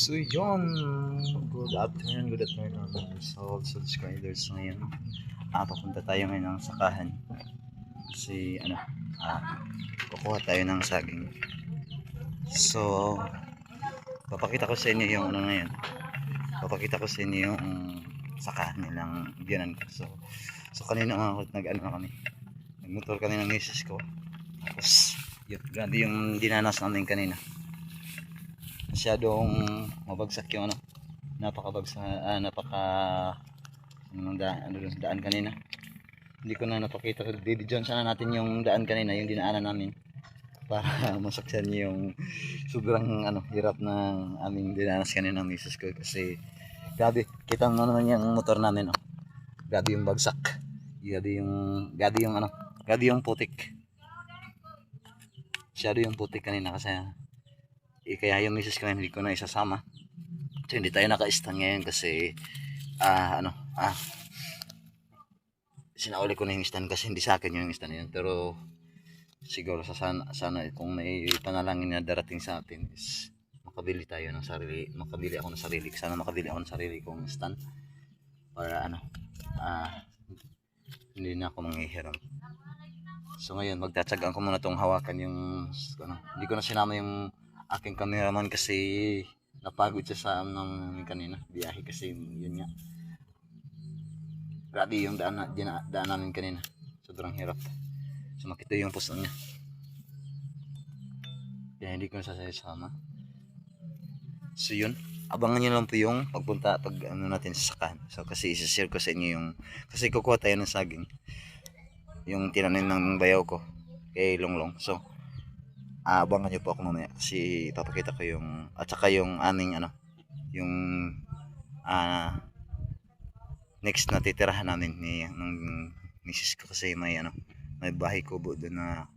So yun, good afternoon mga subscribers ngayon. Papunta tayo ngayon ng sakahan. Kasi kukuha tayo ng saging. So, papakita ko sa inyo yung ngayon. Papakita ko sa inyo yung sakahan nilang biyanan ko. So kanina nag-ano kami. Nagmotor kami ng misis ko. Tapos, yun, grabe yung dinanas namin kanina. Masyadong mabagsak yung daan kanina. Hindi ko na napakita kay Daddy John. Sana natin yung daan kanina, yung dinaanan namin para masakyan yung sobrang hirap ng aming dinanas kanina ng misis ko. Kasi grabe, kita mo naman yung motor namin, grabe yung bagsak, grabe yung putik. Masyado yung putik kanina kasi kaya yung misis ko hindi ko na isasama. So hindi tayo naka-stand ngayon kasi sinauli ko na yung stand kasi hindi sa akin yung stand yun. Pero siguro sana kung may panalangin na darating sa atin is makabili ako ng sarili. Sana makabili ako ng sarili kong stand para hindi na ako manghihiram. So ngayon magtatsagaan ko muna tong hawakan yung hindi ko na sinama yung aking cameraman kasi napagod siya sa kanina biyahe kasi yun nga, grabe yung daan namin kanina, sobrang hirap. Sumakit yung puso niya kaya hindi ko sasama. So yun, abangan nyo lang po yung pagpunta natin sa sakahan. So kasi isa-share ko sa inyo yung, kasi kukuha tayo ng saging yung tinanim ng bayaw ko kay Longlong. So abangan nyo po ako mamaya kasi ipapakita ko yung, at saka yung aming yung next na titirahan namin ng misis ko kasi may bahay kubo doon na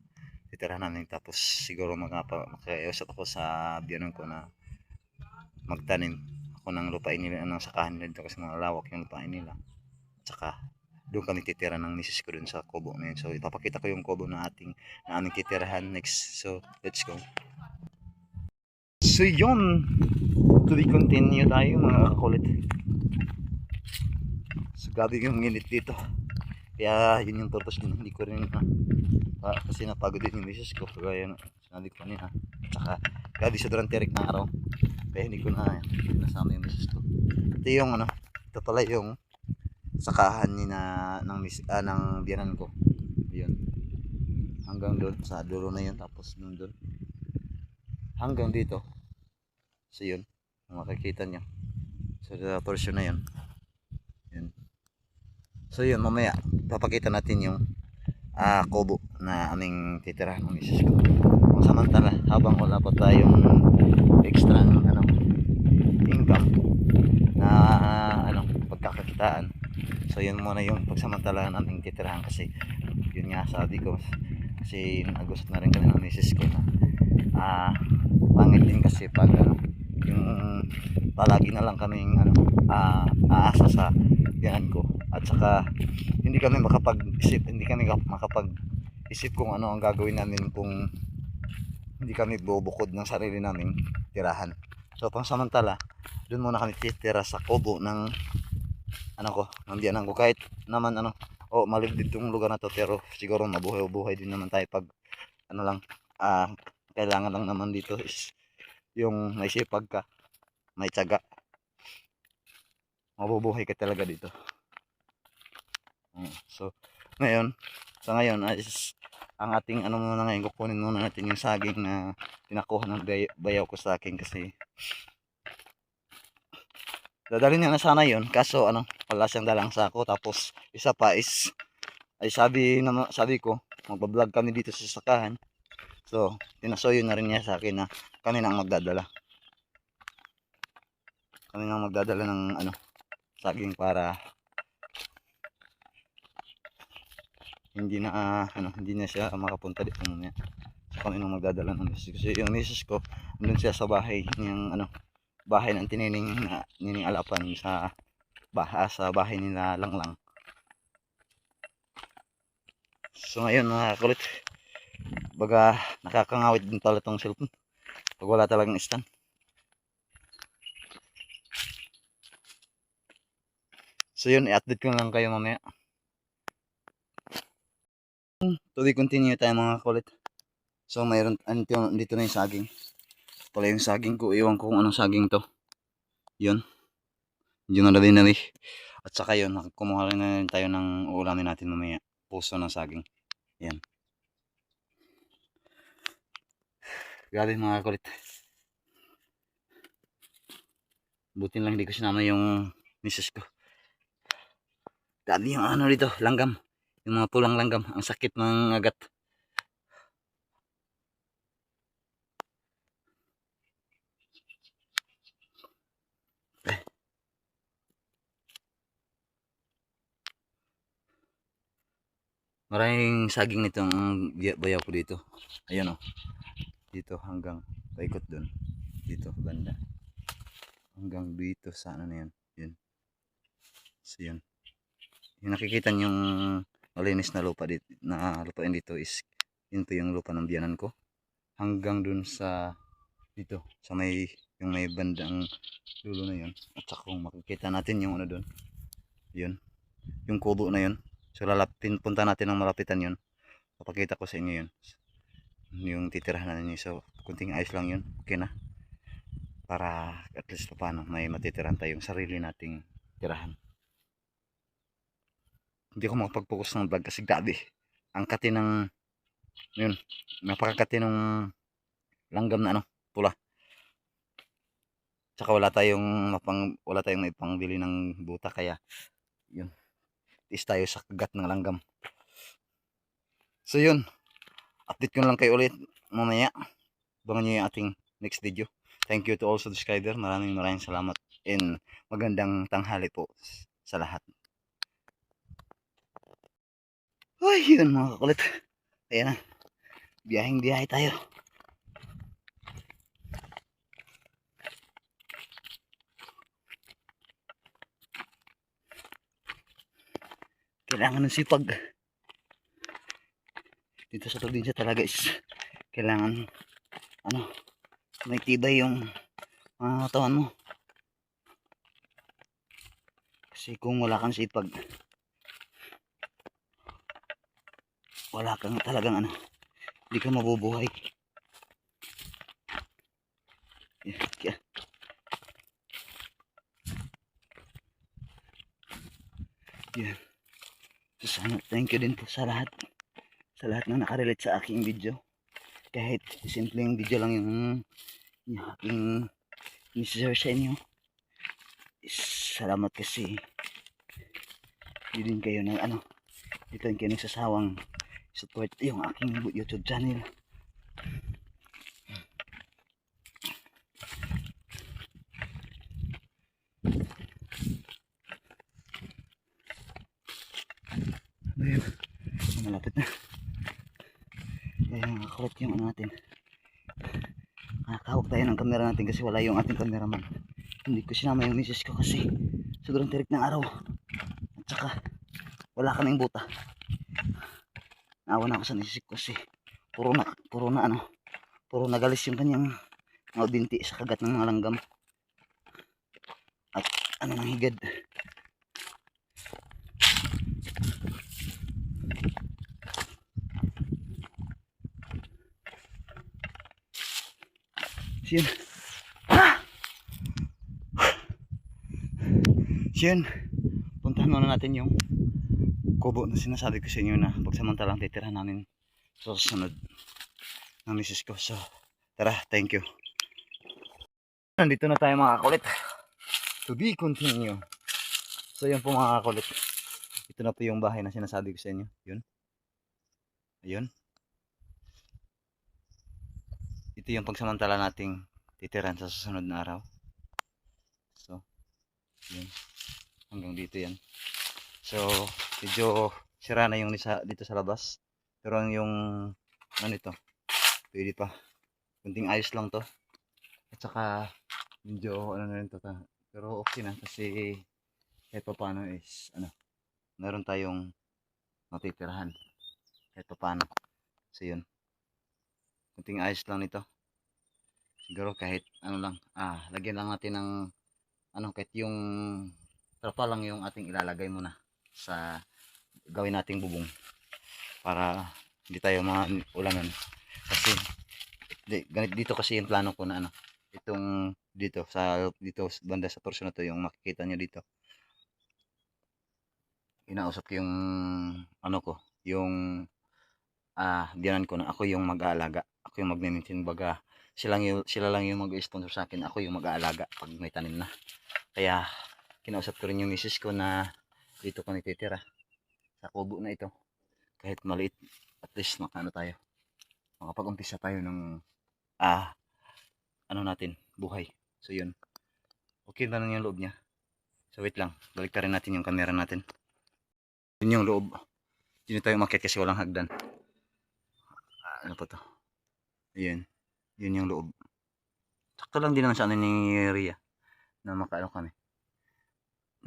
titirahan namin. Tapos siguro makiusap ako sa biyanan ko na magtanim ako ng lupain nila ng sakahan nila kasi malawak yung lupain nila. At saka doon kami titira ng misis ko doon sa kubo na yun. So ipapakita ko yung kubo na aming titirahan next. So let's go. So yun, to be continue tayo mga kakulit. So grabe yung init dito, kaya yun yung purpose din, hindi ko rin kasi napagod din yung misis ko kaya sinabi ko niya. At saka grabe sobrang tirik ng araw kaya hindi ko na nasama yung misis ko. Ito pala yung sakahan ng biyanan ko. Yun, hanggang doon sa dulo na yun, tapos doon hanggang dito. So yun, makikita nyo sa portion na yun. So yun, mamaya papakita natin yung kubo na aming titirahan ng misis ko. Samantala habang wala pa tayong extra income na pagkakakitaan, so yun muna yung pagsamantala naming titirahan. Kasi yun nga sabi ko, kasi nag-usap na rin kami ng misis ko na pangit din kasi pag yung palagi na lang kaming aasa sa biyanan ko. At saka hindi kami makapag-isip kung ano ang gagawin namin kung hindi kami bubukod ng sarili naming tirahan. So pansamantala doon muna kami titira sa kubo ng ng biyanan ko. Kahit naman maliblib tong lugar na to, pero siguro mabuhay din naman tayo pag kailangan lang naman dito is yung may sipag ka, may tiyaga, mabubuhay ka talaga dito. So ngayon is ang ating muna ngayon, kukunin muna natin yung saging na pinakuha ng bayaw ko sa akin kasi dadalhin niya na sana yun, kaso wala siyang dalang sako. Tapos isa pa is sabi ko magbablog kami dito sa sakahan, so tinasoyo na rin niya sa akin na kami nang magdadala ng saging para hindi na siya makapunta dito mamaya. So kami nang magdadala ng misis kasi yung misis ko andun siya sa bahay niyang bahay ng nining Alapan sa bahay nila Langlang. So ngayon mga kulit, baga nakakangawit din pala tong cellphone pag wala talagang stand. So yun, i-update ko lang kayo mamaya. To be continue tayo mga kulit. So mayroon, dito na yung saging. Pala yung saging ko, iwan ko kung anong saging to. Yun, yun na rin na rin. At saka yun, kumuha rin na rin tayo ng uulamin natin mamaya. Puso ng saging. Yan. Grabe mga kulit. Buti lang hindi ko sinama yung misis ko. Dami yung ano dito, langgam. Yung mga pulang langgam. Ang sakit ng agat. Maraming saging nitong bayaw ko dito. Ayun o. Dito hanggang paikot dun. Dito banda. Hanggang dito sa ano na yan. Yun. So yun. Yung nakikita yung malinis na lupa dito, na lupain dito is yun po yung lupa ng biyanan ko. Hanggang dun sa dito. Sa may yung may bandang dulo na yun. At saka kung makikita natin yung ano dun. Yun. Yung kubo na yun. So punta natin ng malapitan yun. Papakita ko sa inyo yun. Yung titirahan na ninyo. So kunting ayos lang yun. Okay na. Para at least paano may matitirahan tayong sarili nating tirahan. Hindi ako makapag-focus ng vlog kasi grabe. Ang kati ng yun. Napakakati ng langgam na ano. Pula. Tsaka wala tayong may pangbili ng buta kaya yun. Is tayo sa kagat ng langgam. So yun. Update ko lang kayo ulit mamaya. Abangan nyo yung ating next video. Thank you to all subscriber. Maraming salamat and magandang tanghali po sa lahat. Ay, yun mga kakulit. Ayan na. Biyaheng-biyahe tayo. Kailangan ng sipag. Dito sa probinsya talaga is kailangan ano, may tibay yung katawan mo. Kasi kung wala kang sipag, wala kang talagang ano, hindi ka mabubuhay. Yan. So, sana thank you din po sa lahat na nakarelate sa aking video. Kahit simpleng video lang yung aking i-share sa inyo. Salamat kasi hindi din kayo na ano, dito din kayo nagsasawang support yung aking YouTube channel. Ayun, malapit na. Kaya nakakulit yung ano natin. Nakakahawak tayo ng camera natin kasi wala yung ating cameraman. Hindi ko sinama yung misis ko kasi sobrang tirik ng araw. At saka wala kaming buta. Naawa na ako sa misis ko kasi puro nagalis yung kanyang mga binti sa kagat ng mga langgam. At ano nang higad. Siyan. Siyan. Puntahan muna natin yung kubo na sinasabi ko sa inyo na pagsamantalang titirahan namin sa susunod ng misis ko. So, tara, thank you. Nandito na tayo mga kakulit. To be continue. So, yun po mga kakulit. Ito na po yung bahay na sinasabi ko sa inyo. Yun. Ayun. Ito yung pagsamantala nating titiran sa susunod na araw. So, yun. Hanggang dito yan. So, medyo sira na yung dito sa labas. Pero yung ano ito, pwede pa. Kunting ayos lang to. At saka medyo ano na rin to. Pero okay na kasi kahit pa paano is ano, meron tayong matitirahan. Kahit pa paano. So yun. Kunting ayos lang nito. Siguro kahit ano lang, lagyan lang natin ng ano, kahit yung trapa lang yung ating ilalagay muna sa gawin nating bubong para hindi tayo ulanan. Kasi ganit dito kasi yung plano ko na ano, itong dito banda sa portion na to, yung makikita nyo dito, inausap ko yung ano ko, yung diyanan ko na ako yung mag-aalaga, ako yung magme-maintain, baga sila lang yung mag-sponsor sa akin, ako yung mag-aalaga pag may tanim na. Kaya kinausap ko rin yung misis ko na dito ko nititira sa kubo na ito, kahit maliit, at least makaano tayo, makapag-umpisa tayo ng ano natin, buhay. So yun, okay na lang yung loob niya. So wait lang, balik rin natin yung camera natin. Yun yung loob, yun tayo umakyat kasi walang hagdan. Ano pa to, yun, yun yung loob. Sakto lang din naman sa ano ni Ria na makaano kami,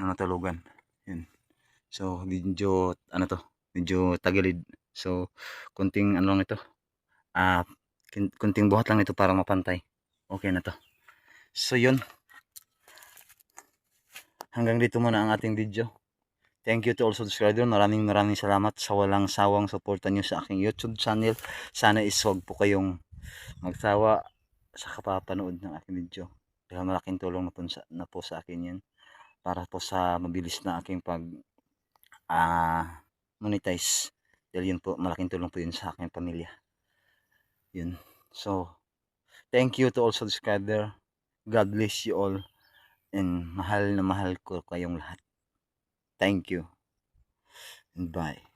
na matulugan. Yun. So medyo ano to, medyo tagilid. So kunting ano lang ito, kunting buhat lang ito para mapantay. Okay na to. So yun, hanggang dito muna ang ating video. Thank you to all subscribers. Maraming salamat sa walang sawang suporta nyo sa aking YouTube channel. Sana iswag po kayong magsawa sa kapapanood ng aking video. Dahil malaking tulong na po sa akin yan. Para po sa mabilis na aking pag monetize. Dahil yun po, malaking tulong po yun sa aking pamilya. Yun. So, thank you to all subscribers. God bless you all. And mahal na mahal ko kayong lahat. Thank you. And bye.